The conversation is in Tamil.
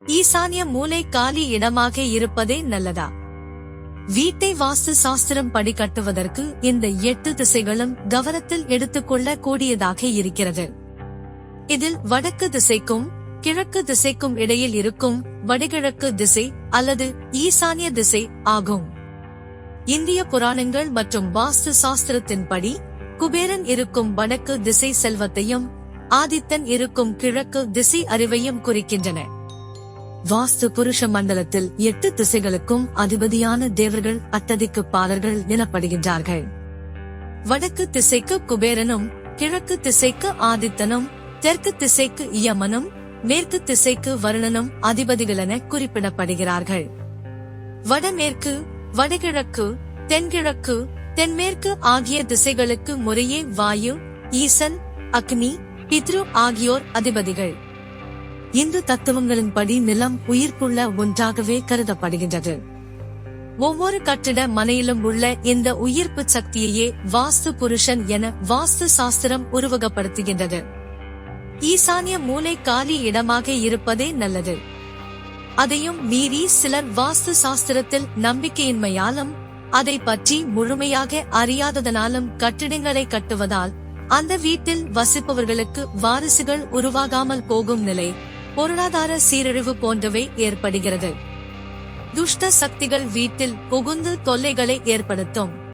ஈசான்ய மூலை காலி இடமாக இருப்பதே நல்லதா? வீட்டை வாஸ்து சாஸ்திரம் படி கட்டுவதற்கு இந்த 8 திசைகளும் கவனத்தில் எடுத்துக்கொள்ள கூடியதாக இருக்கிறது. இதில் வடக்கு திசைக்கும் கிழக்கு திசைக்கும் இடையில் இருக்கும் வடகிழக்கு திசை அல்லது ஈசான்ய திசை ஆகும். இந்திய புராணங்கள் மற்றும் வாஸ்து சாஸ்திரத்தின்படி குபேரன் இருக்கும் வடக்கு திசை செல்வத்தையும் ஆதித்தன் இருக்கும் கிழக்கு திசை அறிவையும் குறிக்கின்றன. வாஸ்து புருஷ மண்டலத்தில் 8 திசைகளுக்கும் அதிபதியான தேவர்கள் அட்டதிக்குப்பாளர்கள் எனப்படுகின்றார்கள். வடக்கு திசைக்கு குபேரனும், கிழக்கு திசைக்கு ஆதித்தனும், தெற்கு திசைக்கு யமனும், மேற்கு திசைக்கு வருணனும் அதிபதிகளென குறிப்பிடப்படுகிறார்கள். வடமேற்கு, வடகிழக்கு, தென்கிழக்கு, தென்மேற்கு ஆகிய திசைகளுக்கு முறையே வாயு, ஈசன், அக்னி, பித்ரு ஆகியோர் அதிபதிகள். இந்து தத்துவங்களின்படி நிலம் உயிர்ப்புள்ள ஒன்றாகவே கருதப்படுகின்றது. ஒவ்வொரு கட்டிட மனையிலும் உள்ள இந்த உயிர்ப்பு சக்தியையே வாஸ்து புருஷன் என வாஸ்து சாஸ்திரம் உருவகப்படுத்துகின்றது. ஈசான்ய மூலை காலி இடமாக இருப்பதே நல்லது. அதையும் மீறி சிலர் வாஸ்து சாஸ்திரத்தில் நம்பிக்கையின்மையாலும் அதை பற்றி முழுமையாக அறியாததனாலும் கட்டிடங்களை கட்டுவதால் அந்த வீட்டில் வசிப்பவர்களுக்கு வாரிசுகள் உருவாகாமல் போகும் நிலை, பொருளாதார சீரழிவு போன்றவை ஏற்படுகிறது. துஷ்ட சக்திகள் வீட்டில் புகுந்து தொல்லைகளை ஏற்படுத்தும்.